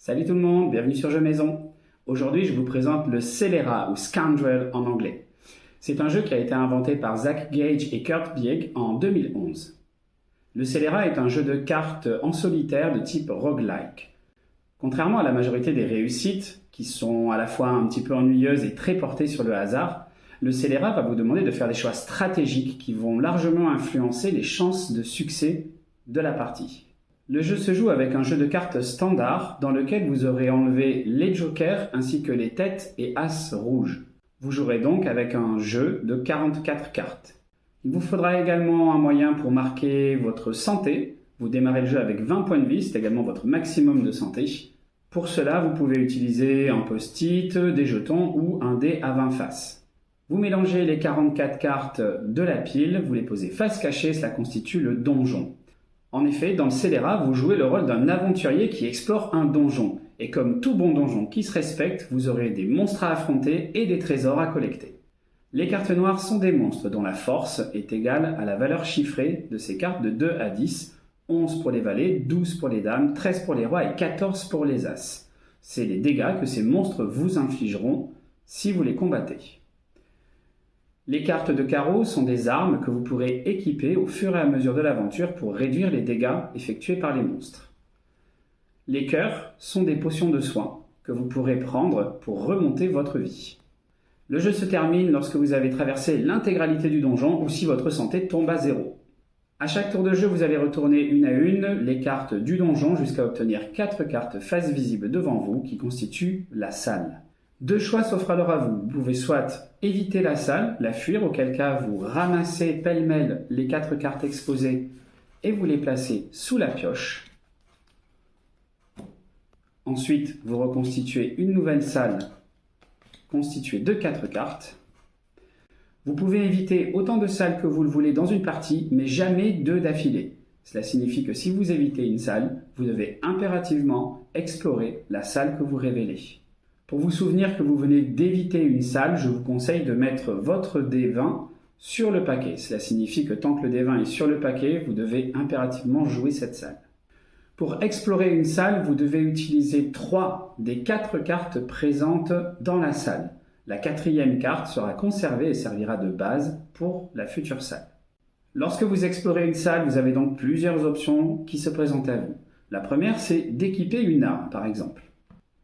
Salut tout le monde, bienvenue sur Jeux Maison. Aujourd'hui, je vous présente le Scélérat ou Scoundrel en anglais. C'est un jeu qui a été inventé par Zach Gage et Kurt Bieg en 2011. Le Scélérat est un jeu de cartes en solitaire de type roguelike. Contrairement à la majorité des réussites, qui sont à la fois un petit peu ennuyeuses et très portées sur le hasard, le Scélérat va vous demander de faire des choix stratégiques qui vont largement influencer les chances de succès de la partie. Le jeu se joue avec un jeu de cartes standard dans lequel vous aurez enlevé les jokers ainsi que les têtes et as rouges. Vous jouerez donc avec un jeu de 44 cartes. Il vous faudra également un moyen pour marquer votre santé. Vous démarrez le jeu avec 20 points de vie, c'est également votre maximum de santé. Pour cela, vous pouvez utiliser un post-it, des jetons ou un dé à 20 faces. Vous mélangez les 44 cartes de la pile, vous les posez face cachée, cela constitue le donjon. En effet, dans le Scélérat, vous jouez le rôle d'un aventurier qui explore un donjon. Et comme tout bon donjon qui se respecte, vous aurez des monstres à affronter et des trésors à collecter. Les cartes noires sont des monstres dont la force est égale à la valeur chiffrée de ces cartes de 2 à 10, 11 pour les valets, 12 pour les dames, 13 pour les rois et 14 pour les as. C'est les dégâts que ces monstres vous infligeront si vous les combattez. Les cartes de carreau sont des armes que vous pourrez équiper au fur et à mesure de l'aventure pour réduire les dégâts effectués par les monstres. Les cœurs sont des potions de soin que vous pourrez prendre pour remonter votre vie. Le jeu se termine lorsque vous avez traversé l'intégralité du donjon ou si votre santé tombe à 0. À chaque tour de jeu, vous allez retourner une à une les cartes du donjon jusqu'à obtenir 4 cartes face visibles devant vous qui constituent la salle. 2 choix s'offrent alors à vous. Vous pouvez soit éviter la salle, la fuir, auquel cas vous ramassez pêle-mêle les 4 cartes exposées et vous les placez sous la pioche. Ensuite, vous reconstituez une nouvelle salle constituée de 4 cartes. Vous pouvez éviter autant de salles que vous le voulez dans une partie, mais jamais 2 d'affilée. Cela signifie que si vous évitez une salle, vous devez impérativement explorer la salle que vous révélez. Pour vous souvenir que vous venez d'éviter une salle, je vous conseille de mettre votre dé 20 sur le paquet. Cela signifie que tant que le dé 20 est sur le paquet, vous devez impérativement jouer cette salle. Pour explorer une salle, vous devez utiliser 3 des 4 cartes présentes dans la salle. La 4e carte sera conservée et servira de base pour la future salle. Lorsque vous explorez une salle, vous avez donc plusieurs options qui se présentent à vous. La première, c'est d'équiper une arme, par exemple.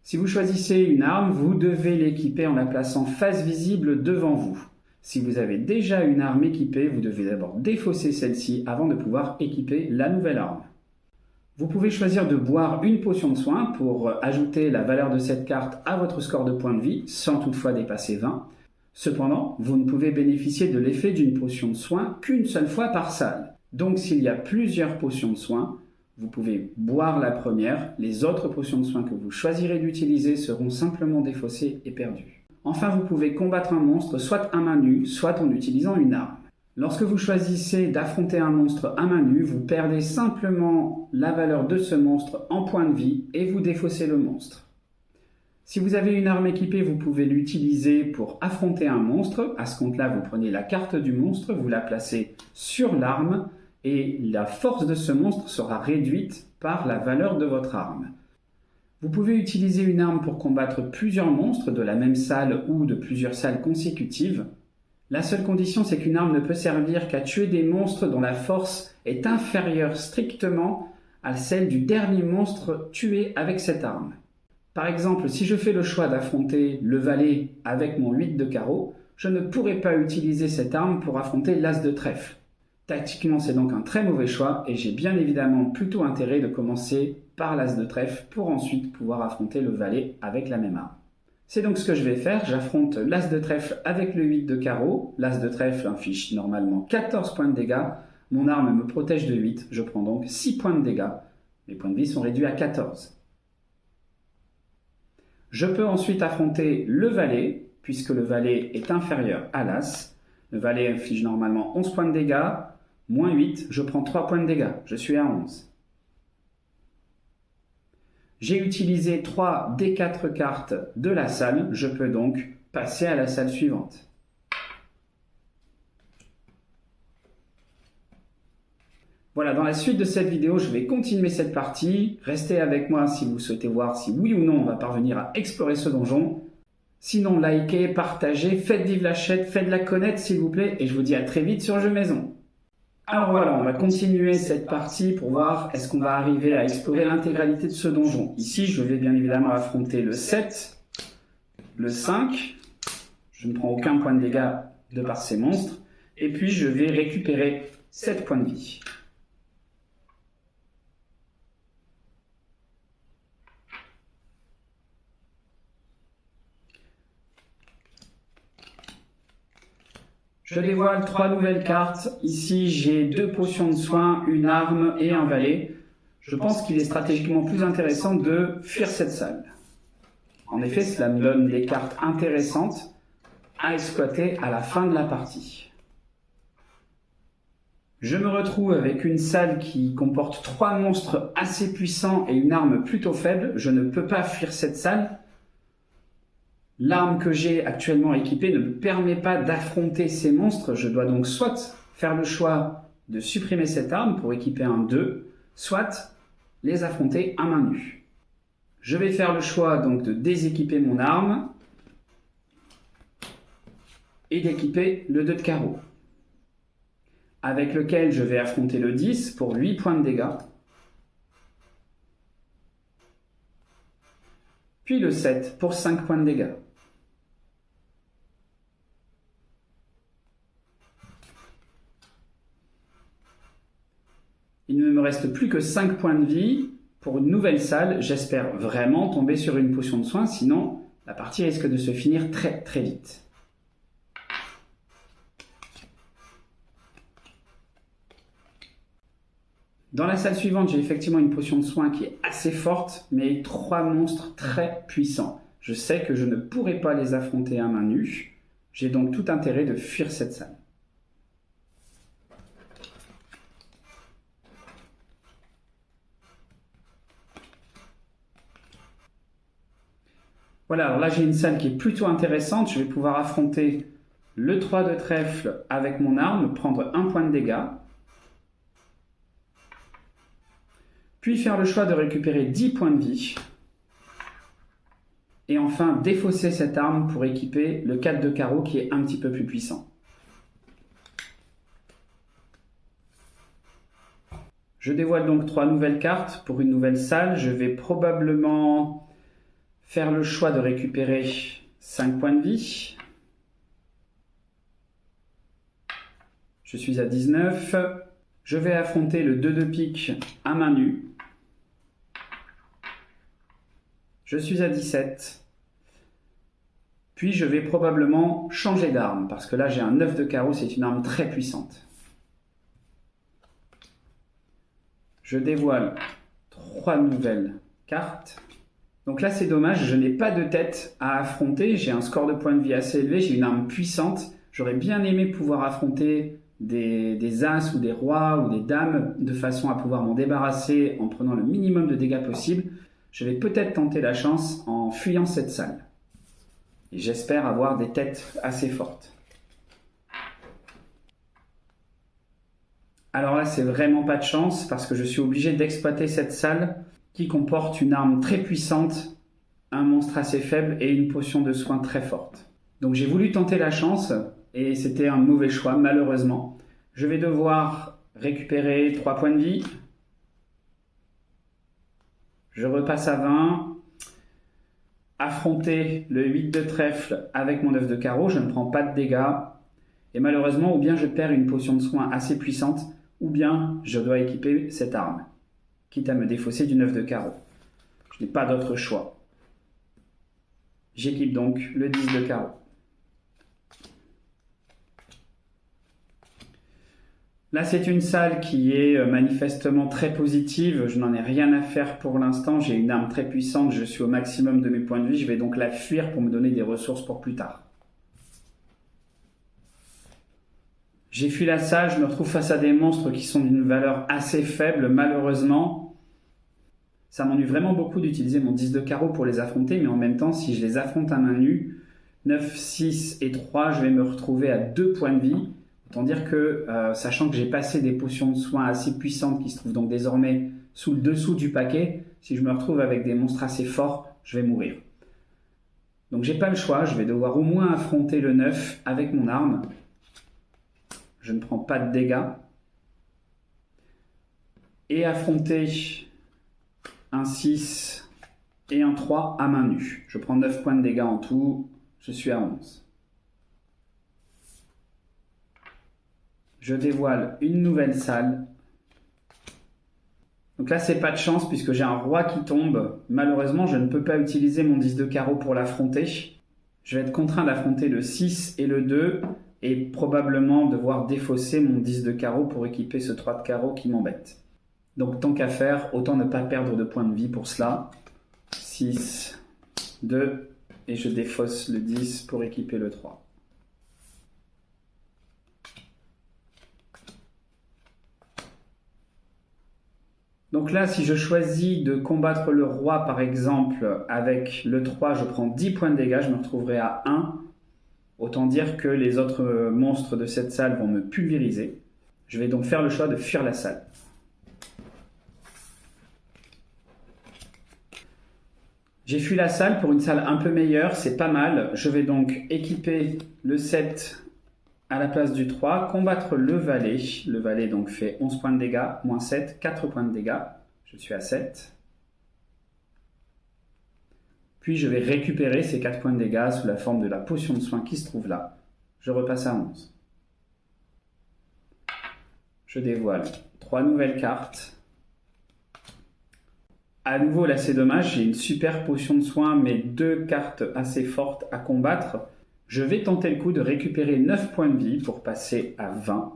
Si vous choisissez une arme, vous devez l'équiper en la plaçant face visible devant vous. Si vous avez déjà une arme équipée, vous devez d'abord défausser celle-ci avant de pouvoir équiper la nouvelle arme. Vous pouvez choisir de boire une potion de soin pour ajouter la valeur de cette carte à votre score de points de vie, sans toutefois dépasser 20. Cependant, vous ne pouvez bénéficier de l'effet d'une potion de soin qu'une seule fois par salle. Donc s'il y a plusieurs potions de soin, vous pouvez boire la première, les autres potions de soin que vous choisirez d'utiliser seront simplement défaussées et perdues. Enfin, vous pouvez combattre un monstre soit à main nue, soit en utilisant une arme. Lorsque vous choisissez d'affronter un monstre à main nue, vous perdez simplement la valeur de ce monstre en points de vie et vous défaussez le monstre. Si vous avez une arme équipée, vous pouvez l'utiliser pour affronter un monstre. À ce compte-là, vous prenez la carte du monstre, vous la placez sur l'arme, et la force de ce monstre sera réduite par la valeur de votre arme. Vous pouvez utiliser une arme pour combattre plusieurs monstres de la même salle ou de plusieurs salles consécutives. La seule condition, c'est qu'une arme ne peut servir qu'à tuer des monstres dont la force est inférieure strictement à celle du dernier monstre tué avec cette arme. Par exemple, si je fais le choix d'affronter le valet avec mon 8 de carreau, je ne pourrai pas utiliser cette arme pour affronter l'as de trèfle. Tactiquement, c'est donc un très mauvais choix et j'ai bien évidemment plutôt intérêt de commencer par l'as de trèfle pour ensuite pouvoir affronter le valet avec la même arme. C'est donc ce que je vais faire, j'affronte l'as de trèfle avec le 8 de carreau. L'as de trèfle inflige normalement 14 points de dégâts, mon arme me protège de 8, je prends donc 6 points de dégâts. Mes points de vie sont réduits à 14. Je peux ensuite affronter le valet, puisque le valet est inférieur à l'as. Le valet inflige normalement 11 points de dégâts, moins 8, je prends 3 points de dégâts, je suis à 11. J'ai utilisé 3 des 4 cartes de la salle, je peux donc passer à la salle suivante. Voilà, dans la suite de cette vidéo, je vais continuer cette partie. Restez avec moi si vous souhaitez voir si oui ou non on va parvenir à explorer ce donjon. Sinon, likez, partagez, faites vivre la chaîne, faites-la connaître s'il vous plaît, et je vous dis à très vite sur Jeux Maison. Alors voilà, on va continuer cette partie pour voir est-ce qu'on va arriver à explorer l'intégralité de ce donjon. Ici, je vais bien évidemment affronter le 7, le 5, je ne prends aucun point de dégâts de par ces monstres, et puis je vais récupérer 7 points de vie. Je dévoile 3 nouvelles cartes. Ici, j'ai 2 potions de soin, une arme et un valet. Je pense qu'il est stratégiquement plus intéressant de fuir cette salle. En effet, cela me donne des cartes intéressantes à exploiter à la fin de la partie. Je me retrouve avec une salle qui comporte 3 monstres assez puissants et une arme plutôt faible. Je ne peux pas fuir cette salle. L'arme que j'ai actuellement équipée ne me permet pas d'affronter ces monstres. Je dois donc soit faire le choix de supprimer cette arme pour équiper un 2, soit les affronter à main nue. Je vais faire le choix donc de déséquiper mon arme et d'équiper le 2 de carreau, avec lequel je vais affronter le 10 pour 8 points de dégâts, puis le 7 pour 5 points de dégâts. Il ne me reste plus que 5 points de vie pour une nouvelle salle. J'espère vraiment tomber sur une potion de soin, sinon la partie risque de se finir très très vite. Dans la salle suivante, j'ai effectivement une potion de soin qui est assez forte, mais 3 monstres très puissants. Je sais que je ne pourrai pas les affronter à main nue. J'ai donc tout intérêt de fuir cette salle. Voilà, alors là j'ai une salle qui est plutôt intéressante. Je vais pouvoir affronter le 3 de trèfle avec mon arme, prendre 1 point de dégâts. Puis faire le choix de récupérer 10 points de vie. Et enfin défausser cette arme pour équiper le 4 de carreau qui est un petit peu plus puissant. Je dévoile donc 3 nouvelles cartes pour une nouvelle salle. Je vais probablement faire le choix de récupérer 5 points de vie. Je suis à 19. Je vais affronter le 2 de pique à main nue. Je suis à 17. Puis je vais probablement changer d'arme, parce que là j'ai un 9 de carreau, c'est une arme très puissante. Je dévoile 3 nouvelles cartes. Donc là c'est dommage, je n'ai pas de tête à affronter, j'ai un score de points de vie assez élevé, j'ai une arme puissante. J'aurais bien aimé pouvoir affronter des as ou des rois ou des dames de façon à pouvoir m'en débarrasser en prenant le minimum de dégâts possible. Je vais peut-être tenter la chance en fuyant cette salle. Et j'espère avoir des têtes assez fortes. Alors là, c'est vraiment pas de chance parce que je suis obligé d'exploiter cette salle qui comporte une arme très puissante, un monstre assez faible et une potion de soin très forte. Donc j'ai voulu tenter la chance et c'était un mauvais choix malheureusement. Je vais devoir récupérer 3 points de vie. Je repasse à 20. Affronter le 8 de trèfle avec mon 9 de carreau, je ne prends pas de dégâts. Et malheureusement, ou bien je perds une potion de soin assez puissante, ou bien je dois équiper cette arme, quitte à me défausser du 9 de carreau. Je n'ai pas d'autre choix. J'équipe donc le 10 de carreau. Là, c'est une salle qui est manifestement très positive. Je n'en ai rien à faire pour l'instant. J'ai une arme très puissante. Je suis au maximum de mes points de vie. Je vais donc la fuir pour me donner des ressources pour plus tard. J'ai fui la salle. Je me retrouve face à des monstres qui sont d'une valeur assez faible, malheureusement. Ça m'ennuie vraiment beaucoup d'utiliser mon 10 de carreau pour les affronter. Mais en même temps, si je les affronte à main nue, 9, 6 et 3, je vais me retrouver à 2 points de vie. Autant dire que, sachant que j'ai passé des potions de soin assez puissantes qui se trouvent donc désormais sous le dessous du paquet, si je me retrouve avec des monstres assez forts, je vais mourir. Donc j'ai pas le choix, je vais devoir au moins affronter le 9 avec mon arme. Je ne prends pas de dégâts. Et affronter un 6 et un 3 à main nue. Je prends 9 points de dégâts en tout, je suis à 11. Je dévoile une nouvelle salle. Donc là, c'est pas de chance puisque j'ai un roi qui tombe. Malheureusement, je ne peux pas utiliser mon 10 de carreau pour l'affronter. Je vais être contraint d'affronter le 6 et le 2 et probablement devoir défausser mon 10 de carreau pour équiper ce 3 de carreau qui m'embête. Donc tant qu'à faire, autant ne pas perdre de points de vie pour cela. 6, 2 et je défausse le 10 pour équiper le 3. Donc là, si je choisis de combattre le roi, par exemple, avec le 3, je prends 10 points de dégâts, je me retrouverai à 1. Autant dire que les autres monstres de cette salle vont me pulvériser. Je vais donc faire le choix de fuir la salle. J'ai fui la salle pour une salle un peu meilleure, c'est pas mal. Je vais donc équiper le 7 à la place du 3, combattre le valet. Le valet donc fait 11 points de dégâts, moins 7, 4 points de dégâts. Je suis à 7. Puis je vais récupérer ces 4 points de dégâts sous la forme de la potion de soin qui se trouve là. Je repasse à 11. Je dévoile 3 nouvelles cartes. À nouveau là c'est dommage, j'ai une super potion de soin mais 2 cartes assez fortes à combattre. Je vais tenter le coup de récupérer 9 points de vie pour passer à 20.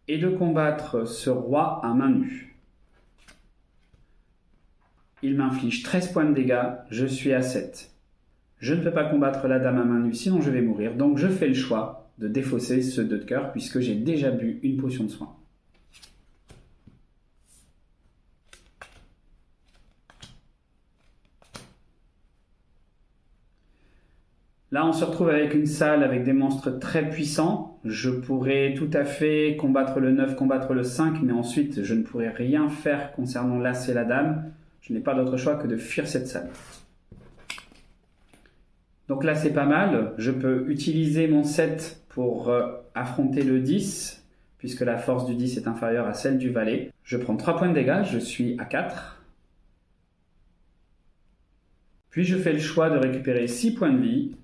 Et de combattre ce roi à main nue. Il m'inflige 13 points de dégâts, je suis à 7. Je ne peux pas combattre la dame à main nue, sinon je vais mourir. Donc je fais le choix de défausser ce 2 de cœur puisque j'ai déjà bu une potion de soin. Là, on se retrouve avec une salle avec des monstres très puissants. Je pourrais tout à fait combattre le 9, combattre le 5, mais ensuite, je ne pourrais rien faire concernant l'As et la Dame. Je n'ai pas d'autre choix que de fuir cette salle. Donc là, c'est pas mal. Je peux utiliser mon 7 pour affronter le 10, puisque la force du 10 est inférieure à celle du valet. Je prends 3 points de dégâts, je suis à 4. Puis je fais le choix de récupérer 6 points de vie.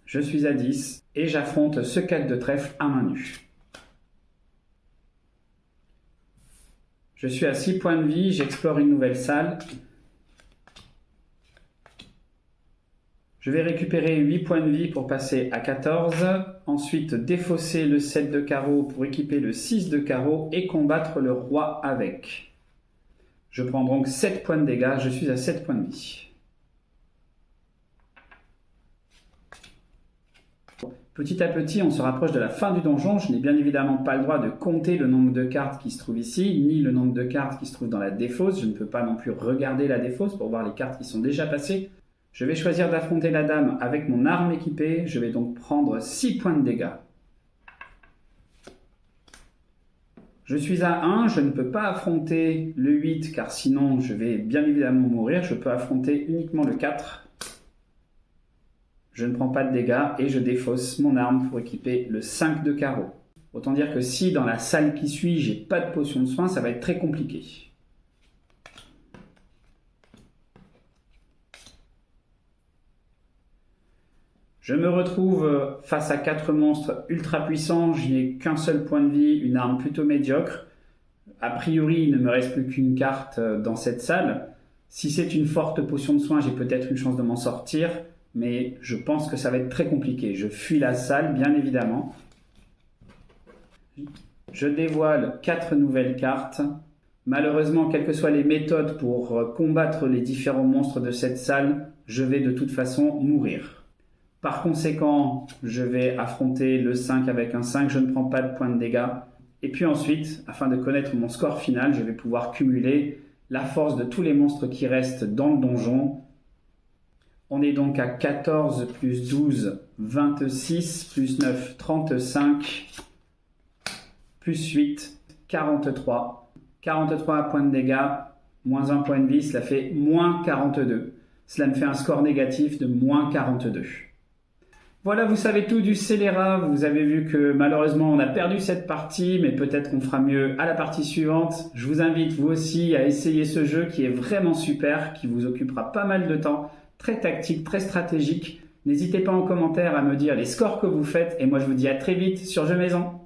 Je suis à 10 et j'affronte ce 4 de trèfle à main nue. Je suis à 6 points de vie, j'explore une nouvelle salle. Je vais récupérer 8 points de vie pour passer à 14. Ensuite, défausser le 7 de carreau pour équiper le 6 de carreau et combattre le roi avec. Je prends donc 7 points de dégâts, je suis à 7 points de vie. Petit à petit, on se rapproche de la fin du donjon. Je n'ai bien évidemment pas le droit de compter le nombre de cartes qui se trouvent ici, ni le nombre de cartes qui se trouvent dans la défausse. Je ne peux pas non plus regarder la défausse pour voir les cartes qui sont déjà passées. Je vais choisir d'affronter la dame avec mon arme équipée. Je vais donc prendre 6 points de dégâts. Je suis à 1, je ne peux pas affronter le 8 car sinon je vais bien évidemment mourir. Je peux affronter uniquement le 4. Je ne prends pas de dégâts et je défausse mon arme pour équiper le 5 de carreau. Autant dire que si dans la salle qui suit, j'ai pas de potion de soin, ça va être très compliqué. Je me retrouve face à 4 monstres ultra puissants, je n'ai qu'un seul point de vie, une arme plutôt médiocre. A priori, il ne me reste plus qu'une carte dans cette salle. Si c'est une forte potion de soin, j'ai peut-être une chance de m'en sortir. Mais je pense que ça va être très compliqué. Je fuis la salle, bien évidemment. Je dévoile 4 nouvelles cartes. Malheureusement, quelles que soient les méthodes pour combattre les différents monstres de cette salle, je vais de toute façon mourir. Par conséquent, je vais affronter le 5 avec un 5. Je ne prends pas de points de dégâts. Et puis ensuite, afin de connaître mon score final, je vais pouvoir cumuler la force de tous les monstres qui restent dans le donjon. On est donc à 14 plus 12, 26 plus 9, 35, plus 8, 43. 43 points de dégâts, moins 1 point de vie, cela fait moins 42. Cela me fait un score négatif de moins 42. Voilà, vous savez tout du scélérat. Vous avez vu que malheureusement on a perdu cette partie, mais peut-être qu'on fera mieux à la partie suivante. Je vous invite vous aussi à essayer ce jeu qui est vraiment super, qui vous occupera pas mal de temps, très tactique, très stratégique. N'hésitez pas en commentaire à me dire les scores que vous faites et moi je vous dis à très vite sur Jeux Maison.